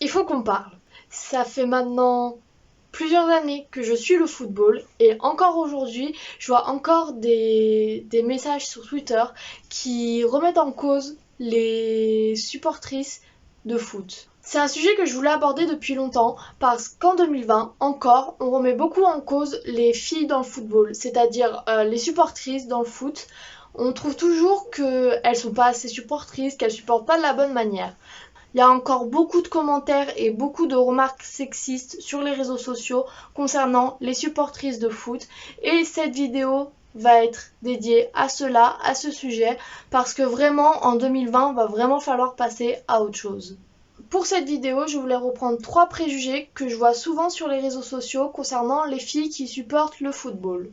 Il faut qu'on parle. Ça fait maintenant plusieurs années que je suis le football et encore aujourd'hui, je vois encore des messages sur Twitter qui remettent en cause les supportrices de foot. C'est un sujet que je voulais aborder depuis longtemps parce qu'en 2020, encore, on remet beaucoup en cause les filles dans le football, c'est-à-dire les supportrices dans le foot. On trouve toujours qu'elles sont pas assez supportrices, qu'elles supportent pas de la bonne manière. Il y a encore beaucoup de commentaires et beaucoup de remarques sexistes sur les réseaux sociaux concernant les supportrices de foot et cette vidéo va être dédiée à cela, à ce sujet, parce que vraiment en 2020, va vraiment falloir passer à autre chose. Pour cette vidéo, je voulais reprendre 3 préjugés que je vois souvent sur les réseaux sociaux concernant les filles qui supportent le football.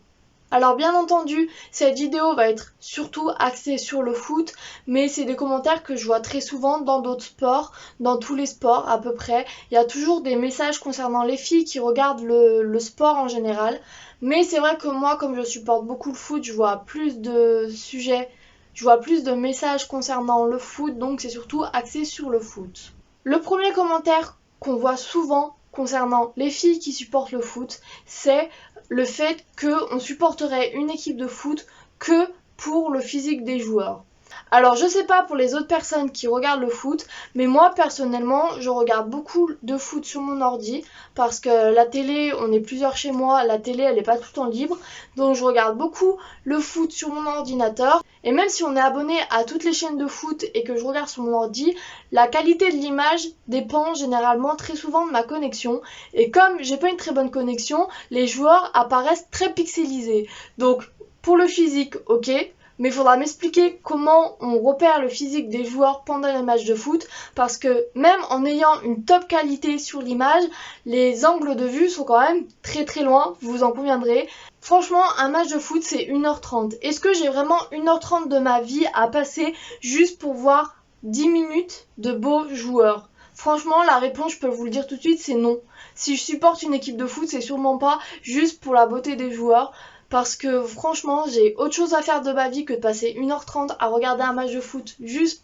Alors bien entendu, cette vidéo va être surtout axée sur le foot, mais c'est des commentaires que je vois très souvent dans d'autres sports, dans tous les sports à peu près. Il y a toujours des messages concernant les filles qui regardent le sport en général. Mais c'est vrai que moi, comme je supporte beaucoup le foot, je vois plus de sujets, je vois plus de messages concernant le foot, donc c'est surtout axé sur le foot. Le premier commentaire qu'on voit souvent concernant les filles qui supportent le foot, c'est le fait qu'on supporterait une équipe de foot que pour le physique des joueurs. Alors je sais pas pour les autres personnes qui regardent le foot, mais moi personnellement je regarde beaucoup de foot sur mon ordi parce que la télé, on est plusieurs chez moi, la télé elle est pas tout le temps libre, donc je regarde beaucoup le foot sur mon ordinateur. Et même si on est abonné à toutes les chaînes de foot et que je regarde sur mon ordi, la qualité de l'image dépend généralement très souvent de ma connexion. Et comme j'ai pas une très bonne connexion, les joueurs apparaissent très pixelisés. Donc pour le physique, ok, mais il faudra m'expliquer comment on repère le physique des joueurs pendant les matchs de foot, parce que même en ayant une top qualité sur l'image, les angles de vue sont quand même très très loin, vous en conviendrez. Franchement, un match de foot c'est 1h30. Est-ce que j'ai vraiment 1h30 de ma vie à passer juste pour voir 10 minutes de beaux joueurs? Franchement, la réponse, je peux vous le dire tout de suite, c'est non. Si je supporte une équipe de foot, c'est sûrement pas juste pour la beauté des joueurs. Parce que franchement, j'ai autre chose à faire de ma vie que de passer 1h30 à regarder un match de foot juste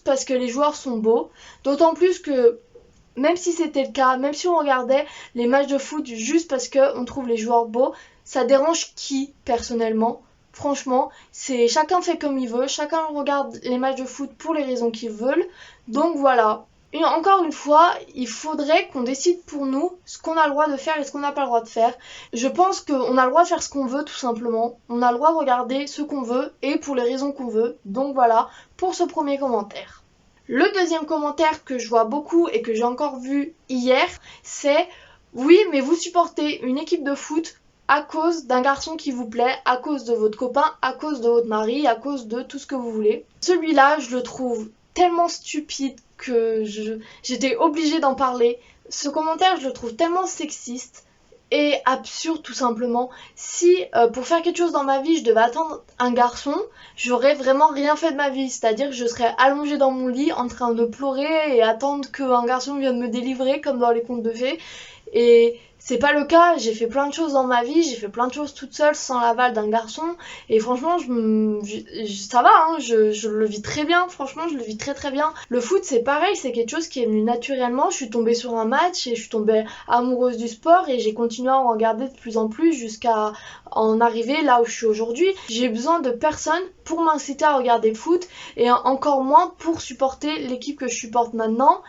parce que les joueurs sont beaux. D'autant plus que même si c'était le cas, même si on regardait les matchs de foot juste parce qu'on trouve les joueurs beaux, ça dérange qui personnellement? Franchement, c'est chacun fait comme il veut, chacun regarde les matchs de foot pour les raisons qu'ils veulent. Donc voilà. Et encore une fois, il faudrait qu'on décide pour nous ce qu'on a le droit de faire et ce qu'on n'a pas le droit de faire. Je pense qu'on a le droit de faire ce qu'on veut tout simplement. On a le droit de regarder ce qu'on veut et pour les raisons qu'on veut. Donc voilà pour ce premier commentaire. Le deuxième commentaire que je vois beaucoup et que j'ai encore vu hier, c'est oui, mais vous supportez une équipe de foot à cause d'un garçon qui vous plaît, à cause de votre copain, à cause de votre mari, à cause de tout ce que vous voulez. Celui-là, je le trouve tellement stupide que j'étais obligée d'en parler. Ce commentaire, je le trouve tellement sexiste et absurde tout simplement. Si pour faire quelque chose dans ma vie je devais attendre un garçon, j'aurais vraiment rien fait de ma vie. C'est-à-dire que je serais allongée dans mon lit en train de pleurer et attendre qu'un garçon vienne me délivrer comme dans les contes de fées. Et c'est pas le cas, j'ai fait plein de choses dans ma vie, j'ai fait plein de choses toute seule sans l'aval d'un garçon. Et franchement, ça va, hein, je le vis très bien, franchement, je le vis très très bien. Le foot, c'est pareil, c'est quelque chose qui est venu naturellement. Je suis tombée sur un match et je suis tombée amoureuse du sport et j'ai continué à en regarder de plus en plus jusqu'à en arriver là où je suis aujourd'hui. J'ai besoin de personne pour m'inciter à regarder le foot et encore moins pour supporter l'équipe que je supporte maintenant.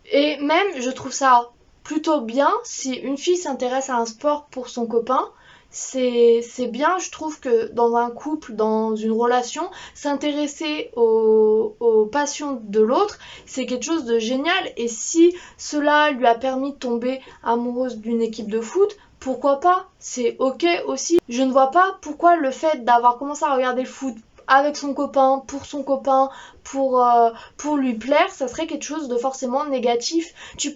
Et même, je trouve ça plutôt bien si une fille s'intéresse à un sport pour son copain. C'est bien, je trouve que dans un couple, dans une relation, s'intéresser aux passions de l'autre, c'est quelque chose de génial. Et si cela lui a permis de tomber amoureuse d'une équipe de foot, pourquoi pas? C'est ok aussi. Je ne vois pas pourquoi le fait d'avoir commencé à regarder le foot avec son copain, pour lui plaire, ça serait quelque chose de forcément négatif. Tu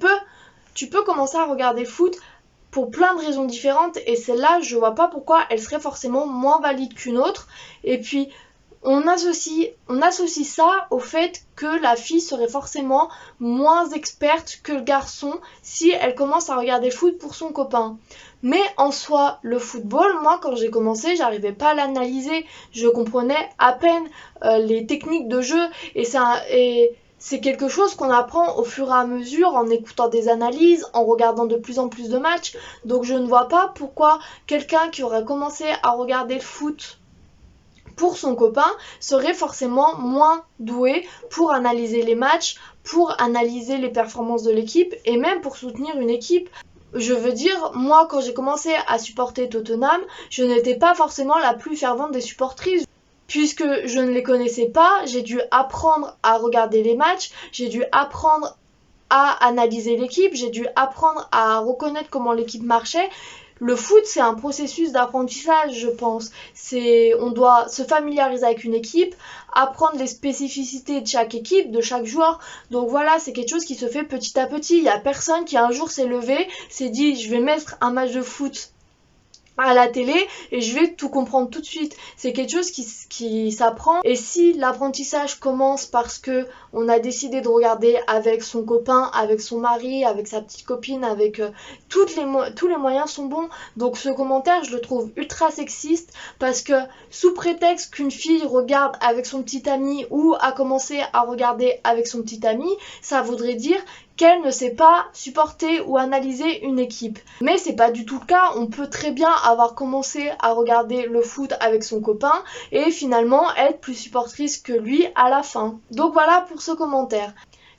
peux commencer à regarder le foot pour plein de raisons différentes et celle-là, je vois pas pourquoi elle serait forcément moins valide qu'une autre. Et puis, on associe ça au fait que la fille serait forcément moins experte que le garçon si elle commence à regarder le foot pour son copain. Mais en soi, le football, moi quand j'ai commencé, j'arrivais pas à l'analyser. Je comprenais à peine les techniques de jeu et c'est quelque chose qu'on apprend au fur et à mesure en écoutant des analyses, en regardant de plus en plus de matchs. Donc je ne vois pas pourquoi quelqu'un qui aurait commencé à regarder le foot pour son copain serait forcément moins doué pour analyser les matchs, pour analyser les performances de l'équipe et même pour soutenir une équipe. Je veux dire, moi quand j'ai commencé à supporter Tottenham, je n'étais pas forcément la plus fervente des supportrices. Puisque je ne les connaissais pas, j'ai dû apprendre à regarder les matchs, j'ai dû apprendre à analyser l'équipe, j'ai dû apprendre à reconnaître comment l'équipe marchait. Le foot, c'est un processus d'apprentissage, je pense. On doit se familiariser avec une équipe, apprendre les spécificités de chaque équipe, de chaque joueur. Donc voilà, c'est quelque chose qui se fait petit à petit. Il y a personne qui un jour s'est levé, s'est dit, je vais mettre un match de foot à la télé et je vais tout comprendre tout de suite. C'est quelque chose qui s'apprend, et si l'apprentissage commence parce que on a décidé de regarder avec son copain, avec son mari, avec sa petite copine, avec tous les moyens sont bons. Donc ce commentaire, je le trouve ultra sexiste parce que sous prétexte qu'une fille regarde avec son petit ami ou a commencé à regarder avec son petit ami, ça voudrait dire qu'elle ne sait pas supporter ou analyser une équipe. Mais c'est pas du tout le cas, on peut très bien avoir commencé à regarder le foot avec son copain et finalement être plus supportrice que lui à la fin. Donc voilà pour ce commentaire.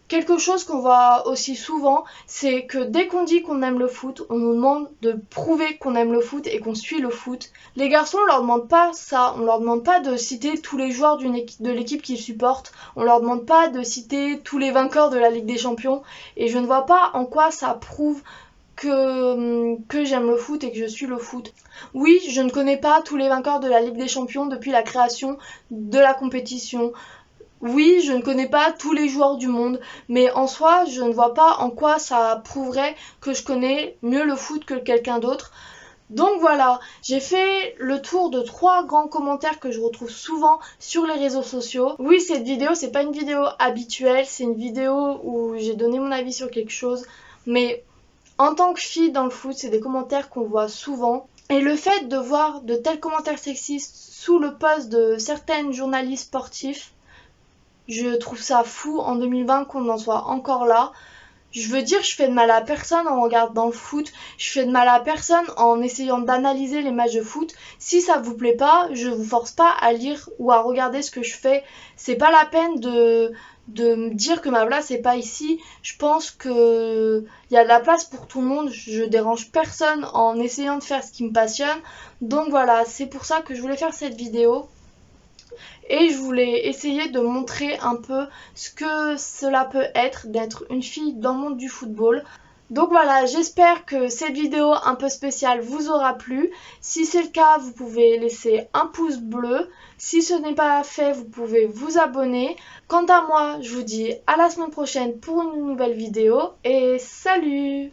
Quelque chose qu'on voit aussi souvent, c'est que dès qu'on dit qu'on aime le foot, on nous demande de prouver qu'on aime le foot et qu'on suit le foot. Les garçons, on leur demande pas ça, on leur demande pas de citer tous les joueurs de l'équipe qu'ils supportent, on leur demande pas de citer tous les vainqueurs de la Ligue des Champions, et je ne vois pas en quoi ça prouve que j'aime le foot et que je suis le foot. Oui, je ne connais pas tous les vainqueurs de la Ligue des Champions depuis la création de la compétition. Oui, je ne connais pas tous les joueurs du monde, mais en soi, je ne vois pas en quoi ça prouverait que je connais mieux le foot que quelqu'un d'autre. Donc voilà, j'ai fait le tour de 3 grands commentaires que je retrouve souvent sur les réseaux sociaux. Oui, cette vidéo, c'est pas une vidéo habituelle, c'est une vidéo où j'ai donné mon avis sur quelque chose, mais en tant que fille dans le foot, c'est des commentaires qu'on voit souvent. Et le fait de voir de tels commentaires sexistes sous le post de certaines journalistes sportifs, je trouve ça fou en 2020 qu'on en soit encore là. Je veux dire, je fais de mal à personne en regardant le foot. Je fais de mal à personne en essayant d'analyser les matchs de foot. Si ça vous plaît pas, je vous force pas à lire ou à regarder ce que je fais. C'est pas la peine de me dire que ma place c'est pas ici. Je pense que il y a de la place pour tout le monde. Je dérange personne en essayant de faire ce qui me passionne. Donc voilà, c'est pour ça que je voulais faire cette vidéo. Et je voulais essayer de montrer un peu ce que cela peut être d'être une fille dans le monde du football. Donc voilà, j'espère que cette vidéo un peu spéciale vous aura plu. Si c'est le cas, vous pouvez laisser un pouce bleu. Si ce n'est pas fait, vous pouvez vous abonner. Quant à moi, je vous dis à la semaine prochaine pour une nouvelle vidéo et salut!